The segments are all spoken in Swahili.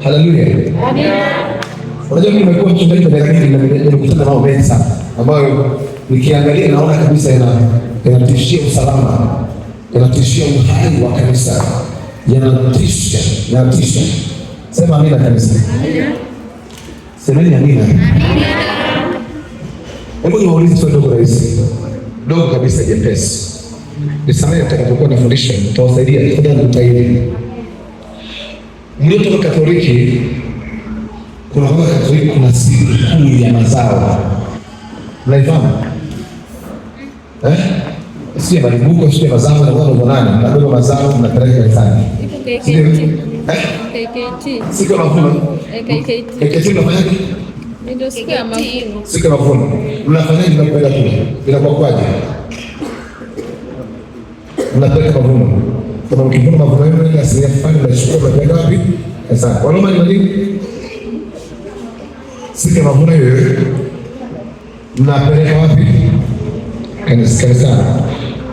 Haleluya. Amina. Unajua mimi nimekuwa mchungaji kwa miaka mingi na nimekutana nao wengi sana ambayo nikiangalia naona kabisa yanatishia usalama, yanatishia uhai wa kanisa, yanatisha. Sema amina kanisa. Amina. Semeni amina. Amina. Hebu niwaulize swali dogo rahisi, dogo kabisa, jepesi. Nisamehe nitakapokuwa nafundisha, nitawasaidia tafadhali mtaili. Mliotoka Katoliki, kuna kwa Katoliki kuna siku kuu ya mazao. Mnaifahamu? Sio malimbuko, sio mazao na wao wanani, mnabeba mazao mnapeleka kanisani. KKT. Siku ya mavuno. KKT unafanyaje? Ndio siku ya mavuno. Siku ya mavuno. Mnafanyaje mnapeleka kule? Inakuwa kwaje? Mnapeleka mavuno. Kama mkivuna mavuno yenu ile asilia fulani mnachukua mnapeleka wapi? Sasa, wanaoma ni nini? Siku ya mavuno hiyo mnapeleka wapi? Kanisani.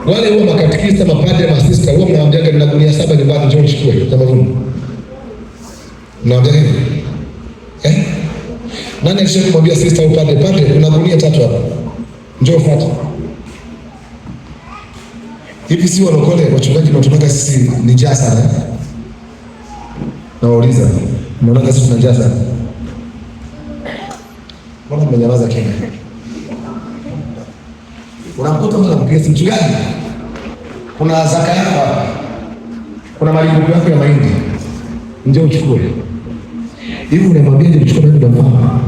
Wale huwa makatekista, mapadre, masista huwa mnawaambia nina gunia 7 nyumbani, njoo chukue kama mavuno. Mnawaambia nini? Nani alishakumwambia sister au padre, kuna gunia 3 hapa, njoo fuata? Hivi si walokole wachungaji mnatumaka sisi ni njaa sana? Nawauliza, mnaona sisi tuna njaa sana? Mbona mmenyamaza kimya? Unakuta mtu anampigia mchungaji, kuna zaka yako hapa, kuna malimbuko yako ya mahindi, njoo uchukue. Hivi unamwambia ndio uchukue mahindi mfano?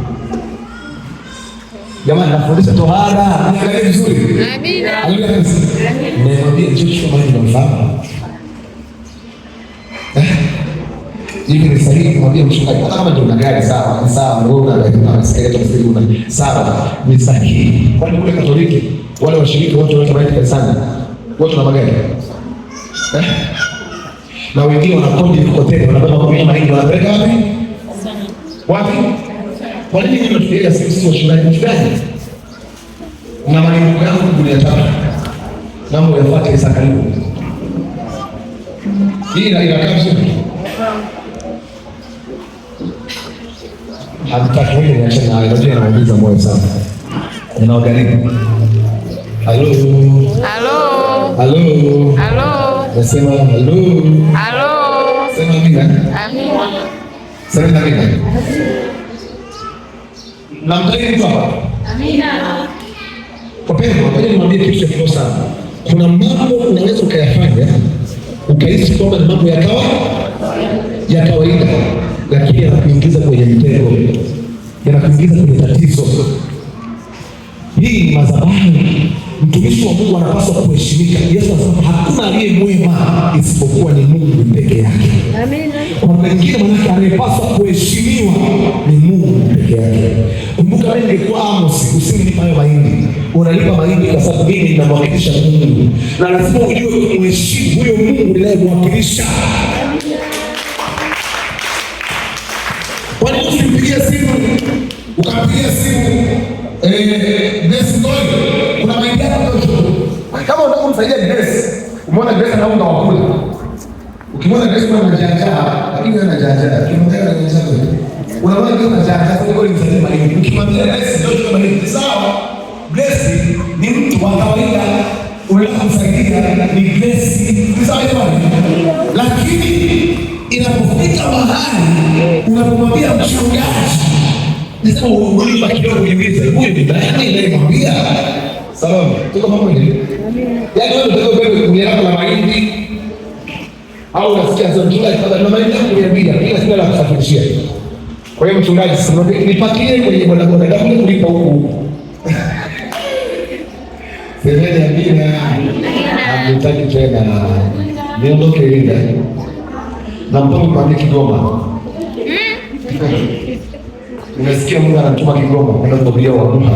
Jamani, nafundisha tohara, niangalie vizuri. Amina. Unamwambia njoo uchukue mahindi mfano? Hivi ni sahihi kumwambia mchungaji hata kama ndio una gari sawa, ni sawa, unaona lakini sikiliza mstari una sawa, ni sahihi. Kwani kule Katoliki wale washiriki wote wote wanaenda kanisani wote na magari na wengine wanakodi mkokoteni, wanabeba kwa mahindi wanapeleka wapi? Wapi? Kwa nini hiyo tukienda sisi washiriki mchungaji na malimbuko yangu gunia 3 mambo yafuate isa karibu hii inakaa vizuri. Hatutaki wewe niache na hayo, ndio nauliza moyo sana. Unaogharibu. Halo. Nasema halo. Sema amina. Sema amina. Namtaini mtu hapa. Amina. Wapendwa, ngoja niwaambie kitu cha muhimu sana. Kuna mambo unaweza ukayafanya ukahisi kwamba ni mambo ya kawaida, lakini yanakuingiza kwenye mtego, yanakuingiza kwenye tatizo. Hii ni madhabahu. Mtumishi wa Mungu anapaswa kuheshimika. Yesu anasema hakuna aliye mwema isipokuwa ni Mungu peke yake. Amina. Kwa wengine maana anayepaswa kuheshimiwa ni Mungu peke yake. Kumbuka wewe ungekuwa Amos, usinipa hayo mahindi. Unalipa mahindi kwa sababu mimi ninamwakilisha Mungu. Na lazima ujue kuheshimu huyo Mungu ninayemwakilisha. Kwa nini usimpigie simu? Ukampigia simu kuna mahindi hapo kama unataka kumsaidia Grace, umeona Grace na unga wa kula. Ukimwona Grace kuna majanja, lakini ana janja, ukimwona ana janja kwa hiyo. Unaona kuna janja kwa hiyo msaidia mahindi. Ukimwambia Grace ndio kama mahindi sawa. Grace ni mtu wa kawaida, unataka kumsaidia ni Grace. Ni sawa jamani? Lakini inapofika mahali unapomwambia mchungaji, nisema ulipa kidogo ujiulize, huyu ni nani anayemwambia? Sawa, tuko pamoja. Yaani wewe unataka ubebe gunia lako la mahindi au unasikia sasa mchungaji na mahindi yako kuniambia kila siku la kusafirishia. Kwa hiyo mchungaji sasa nipatie kwenye bodaboda ndio kulipa huku. Semeni amina. Hamtaki tena. Niondoke Iringa. Na mpango kwa Kigoma. Unasikia Mungu anatuma Kigoma kwenda kuhubiria wahuduma.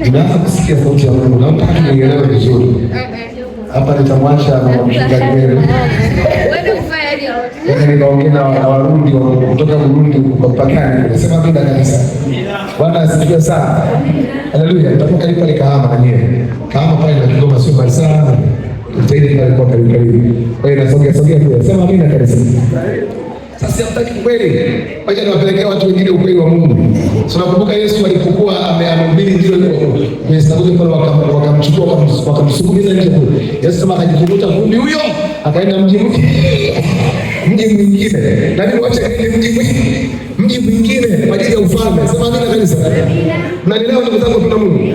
Unaanza kusikia sauti ya Mungu. Naomba nielewe vizuri. Hapa nitamwacha na mchungaji wewe. Wewe ufanye nikaongea na Warundi kutoka Burundi kwa mpakani. Nasema mimi na kanisa. Bwana asifiwe sana. Haleluya. Nitakuwa karibu pale Kahama na nyewe. Kahama pale na Kigoma sio mbali sana. Tutaenda pale kwa karibu. Wewe nasogea tu. Sema mimi na kanisa. Sasa hamtaki kweli. Wacha niwapelekea watu wengine ukweli wa Mungu. Tunakumbuka Yesu alipokuwa amehubiri ndio kwenye sinagogi pale, wakamchukua wakamsukumiza nje kule. Yesu sema akajifukuta vumbi huyo, akaenda mji mwingine. Lakini wacha mji mwingine kwa ajili ya ufalme. Sema amina kanisa. Mnanielewa ndugu zangu kwa Mungu?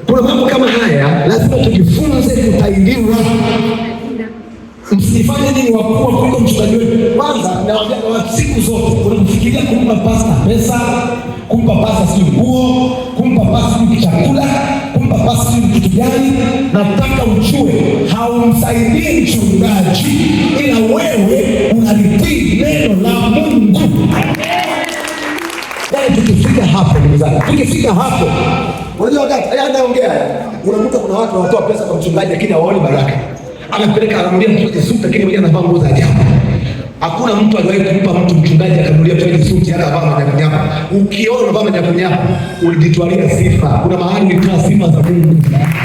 Kuna mambo kama haya lazima tujifunze kutahiriwa. Msifanye nini wakuu kuliko mchungaji wenu. Kwanza nawaambia watu siku zote unafikiria kumpa pasta pesa, kumpa pasta si nguo, kumpa pasta si chakula, kumpa pasta si kitu gani, nataka ujue haumsaidii mchungaji ila wewe unalitii neno la Mungu. Yaani tukifika hapo ndugu zangu, tukifika hapo, unajua wakati haya anaongea, unakuta kuna watu wanatoa pesa kwa mchungaji lakini hawaoni baraka. Anapeleka anamwambia mtu suti lakini mwenyewe anavaa nguo za ajabu. Hakuna mtu aliwahi kumpa mtu mchungaji akanunulia mtu suti hata avaa manyakunyapa. Ukiona unavaa manyakunyapa ulijitwalia sifa. Kuna mahali ulitoa sifa za Mungu.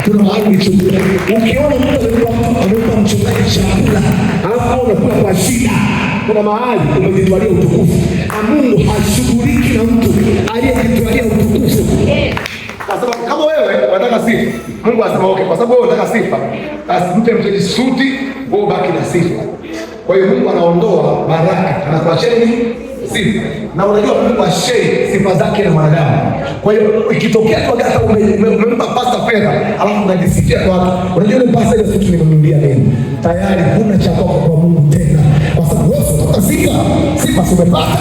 Kuna mahali ulichukua. Ukiona mtu anampa mchungaji chakula alafu unakula kwa shida, kuna mahali umejitwalia utukufu. Mungu hashughuliki na mtu aliyejitwalia utukufu. Kwa sababu kama wewe unataka sifa, Mungu anasema okay, kwa sababu wewe unataka sifa, basi mpe mtu suti, wewe baki na sifa. Kwa hiyo Mungu anaondoa baraka, anakuachia nini? Sifa. Na unajua Mungu ashei sifa zake na mwanadamu. Kwa hiyo ikitokea tu hata umempa pasta fedha, alafu unajisifia kwa watu, unajua ile pasta ile suti nimemnunulia mimi, tayari huna cha kwako kwa Mungu tena. Kwa sababu wewe unataka sifa umepata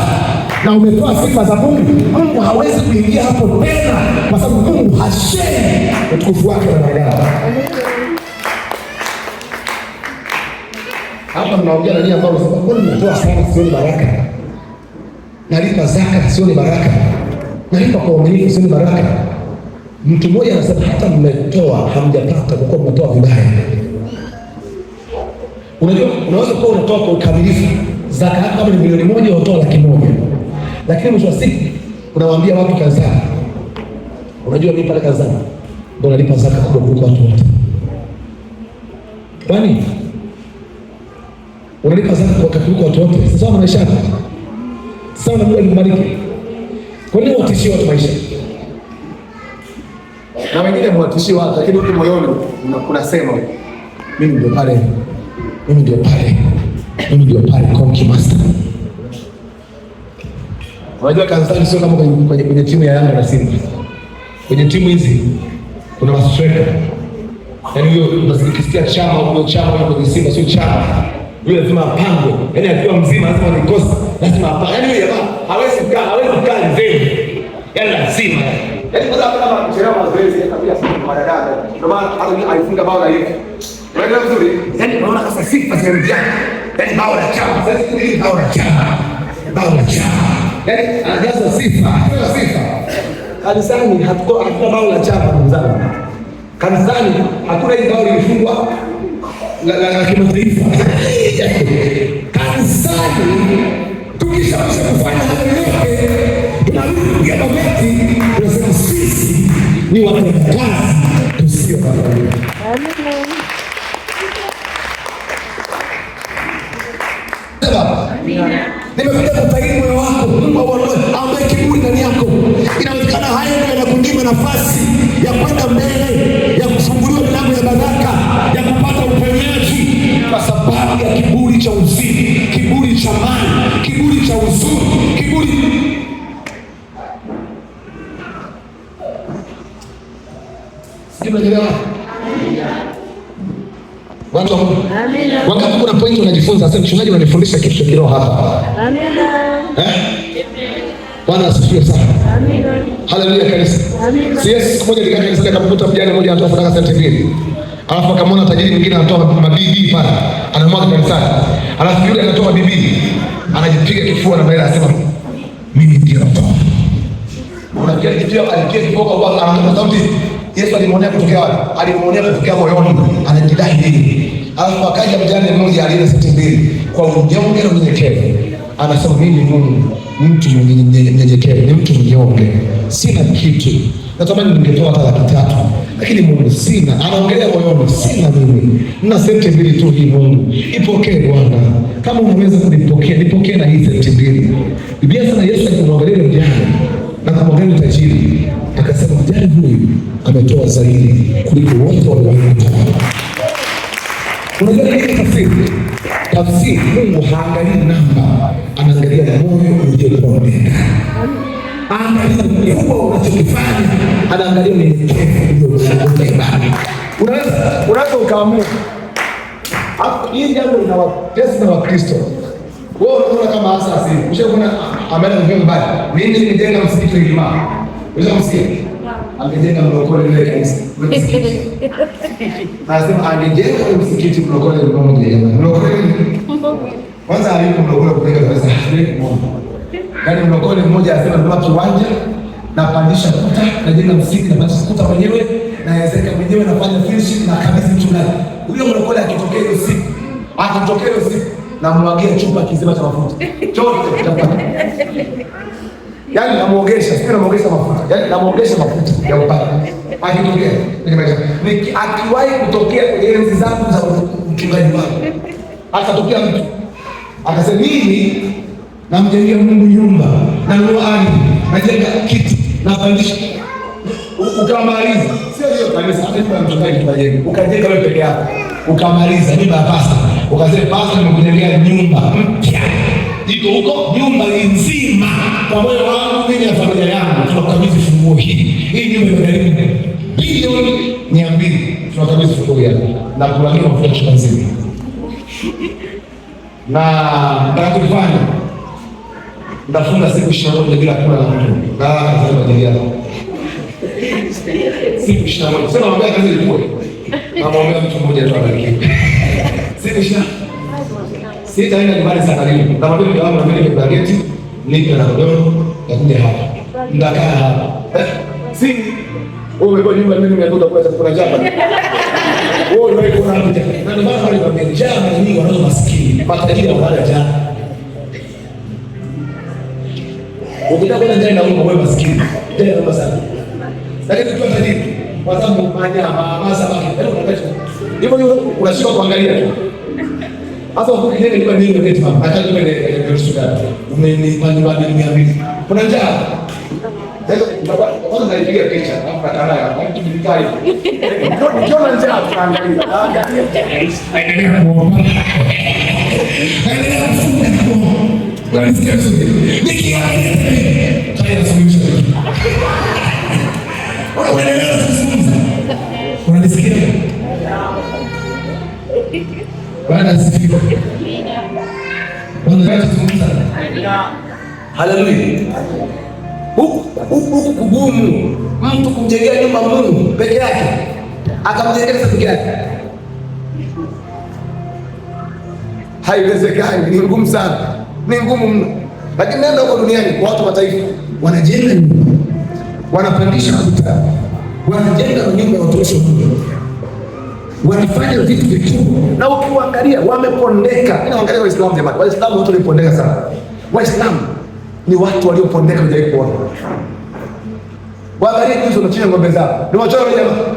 na umetoa sifa za Mungu. Mungu hawezi kuingia hapo tena, kwa sababu Mungu hashei utukufu wake na mwanadamu. Hapa mnaongea na nia ambao unasema kwani natoa sana sioni baraka, nalipa zaka sioni baraka, nalipa kwa uaminifu sioni baraka. Mtu mmoja anasema hata mmetoa hamjapata kwa kuwa mmetoa vibaya. Unajua unaweza kuwa unatoa kwa ukamilifu zaka kama ni milioni moja unatoa 100,000, lakini mwisho wa siku unawaambia watu kanisani, unajua mimi pale kanisani ndio nalipa zaka kubwa kuliko watu wote. Kwani unalipa zaka kwa kuliko watu wote? Sasa na maisha yako sasa na Mungu alibariki. Kwa nini watishie watu maisha? Na wengine mwatishie watu lakini wote moyoni unasema mimi ndio pale Konki Master. Unajua kanisani sio kama kwenye timu ya Yanga na Simba. Kwenye timu hizi kuna mastreka. Yaani hiyo unasikia chama au chama kwenye Simba sio chama. Yule lazima apangwe. Yaani akiwa mzima lazima nikose. Lazima apangwe. Yaani yule jamaa hawezi kukaa nzee. Yaani lazima. Yaani kwa sababu kama mchezaji mazoezi kabisa kwa madada. Ndio maana hata alifunga bao la hivi. Unaelewa vizuri? Yaani unaona kama sifa zimemjaa. Yaani bao la chama. Sasa hili bao la chama. Yaani anajaza sifa. Kanisani hakuna bao la chama ndugu zangu. Kanisani hakuna ile bao lilifungwa la kimataifa. Kanisani tukishaanza kufanya yote tunarudi kwa magoti, tunasema sisi ni watendakazi tusio na Mungu. Amina. Nimekuja kutahiri moyo wako. Mungu aondoe kiburi ndani yako. Inawezekana haya ndio yanakunyima nafasi ya kwenda mbele, ya kufunguliwa milango ya baraka, ya kupata uponyaji, kwa sababu ya kiburi cha uzini, kiburi cha mali, kiburi cha uzuri, kiburi. Unaelewa? Watu wa Mungu. Amina. Wakati kuna point unajifunza, sasa mchungaji unanifundisha kitu cha kiroho hapa. Amina. Bwana asifiwe sana. Amina. Haleluya kanisa. Amina. Yes, siku moja nilikaa kanisani akamkuta mjane mmoja anatoa sadaka senti 2. Alafu akamwona tajiri mwingine anatoa mabibi pale. Anamwaga kanisani. Alafu yule anatoa bibi. Anajipiga kifua na mbele anasema mimi ndio natoa. Unafikia alipiga kifua kwa anaanza sauti. Yesu alimwonea kutokea wapi? Alimwonea kutokea moyoni. Anajidai nini? Alafu akaja mjane mmoja aliye senti 2 kwa unyonge na unyenyekevu. Anasema mimi Mungu mtu mnyenyekevu, ni mtu mnyonge, sina kitu, natamani ningetoa hata 3,000, lakini Mungu sina. Anaongelea moyoni, sina mimi. Nina senti 2 tu hii, Mungu ipokee Bwana. Kama unaweza kunipokea, nipokee na hii senti 2. Biblia sana Yesu alimwangalia mjane na kumwangalia tajiri, akasema mjane huyu ametoa zaidi kuliko wote waliowahi kutoa. Unajua nini tafsiri? Tafsiri, Mungu haangalii namba, anaangalia moyo uliokuwa ndani. Angalia ukubwa unachokifanya, anaangalia unyenyekevu uliokuwa. Unaweza ukaamua. Hii jambo linawatesa na Wakristo. Wewe unaona kama asasi. Ushaona ambaye ni mbaya. Mimi nimejenga msikiti Ijumaa. Unaweza kusikia? Amejenga mlokole ile kanisa. Nasema angejenga msikiti mlokole mmoja jamani. Mlokole kwanza hayuko mlokole kupeleka pesa mmoja. Yaani mlokole mmoja anasema ndio kiwanja na pandisha kuta, najenga msikiti na pandisha kuta mwenyewe na ezeka mwenyewe, nafanya finishing na kabisa mchungaji. Huyo mlokole akitokea hiyo siku na mwagea chupa kizima cha mafuta. Chote kitapata. Yaani namuogesha, sio namuogesha mafuta. Yaani namuogesha mafuta ya upaka. Akitokea, akiwahi kutokea kwenye enzi zangu za mchungaji wangu. Akatokea mtu. Akasema mimi namjengea Mungu nyumba, na ardhi, najenga kiti, napandisha. Ukamaliza. Sio hiyo kanisa, hata kama mchungaji tunajenga. Ukajenga wewe peke yako. Ukamaliza nyumba ya pasta. Ukasema pasta nimekujengea nyumba mpya. Iko huko nyumba nzima kwa moyo wangu mimi na familia yangu, tunakabidhi funguo hii. Hii nyumba imegharimu bilioni 200. Tunakabidhi funguo hii na kulangia mafuta nzima. Na nitakufanya ndafunga siku 21 bila kula na mtu. Na kaza kwa ajili yako. Siku 21. Sema mambo kazi ilikuwa. Na mambo mtu mmoja tu abarikiwe. Siku 21. Sitaenda nyumbani sana leo. Kama vile kama na mimi bageti, nipe na godoro, nakuja hapa. Ndakaa hapa. Si wewe umekuwa nyumba mimi nimekuta kwa chakula chapa. Wewe ndio uko hapo. Na ndio maana wale bageti jana na mimi wanazo maskini. Matajiri wala jana. Ukitaka kwenda ndani na wewe maskini. Tena kama sana. Lakini tukiwa tajiri, kwa sababu masa baki. Hivyo unashika kuangalia tu. Sasa ukijenge nyumba nyingi ndio kama hata nyumba ile Yerusalemu. Umenipangia nyumba 200. Kuna njaa. Sasa kwanza naipiga picha hapa kana ya mtu mkali. Ndio njaa tunaangalia. Endelea kuomba. Endelea kufunga. Unasikia vizuri? Nikiangalia tayari suluhisho. Unaendelea kuzungumza. Unanisikia? Bwana asifiwe. Bwana atazungumza. Haleluya. Huku kugumu mtu kumjengea nyumba Mungu peke yake. Akamjengea peke yake. Haiwezekani, ni ngumu sana. Ni ngumu mno. Lakini nenda huko duniani kwa watu mataifa wanajenga nyumba. Wanapandisha kuta. Wanajenga nyumba ya watumishi wa Mungu. Wanafanya vitu vikubwa na ukiangalia wamepondeka. Naangalia Waislamu jamani. Waislamu watu waliopondeka sana. Waislamu ni watu waliopondeka hujawahi kuona. Waangalie hizo wanachinja ng'ombe zao. Ni wachoro jamaa.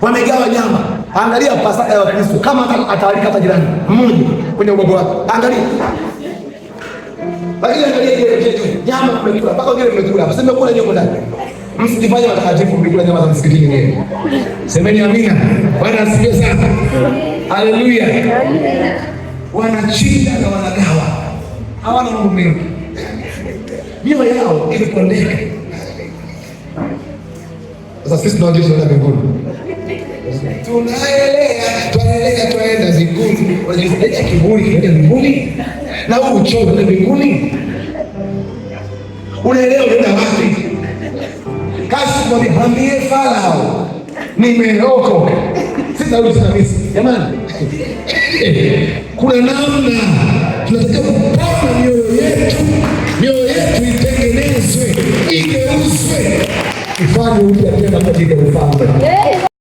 Wamegawa nyama. Angalia Pasaka ya Wakristo kama ataalika hata jirani mmoja kwenye ubabo wake. Angalia. Lakini angalia ile nyama kumekula mpaka wengine mmekula. Hapa sema kula nyama ndani. Msijifanye watakatifu mkikula nyama za msikitini wenyewe. Semeni amina. Bwana asifiwe sana. Haleluya. Wanachinja na wanagawa. Hawana mambo mengi. Mioyo yao imepondeka. Sasa sisi tunajua tunaenda mbinguni. Tunaelea mbinguni. Unajisikia kiburi kinaenda mbinguni? Na huu uchovu unaenda mbinguni? Unaelewa unaenda wapi? Kasi mwambie Farao nimeokoka. Sitarudi tena Misri. Jamani. Kuna namna tunataka kupona mioyo yetu itengenezwe, igeuzwe, ifanye upya tena katika ufalme.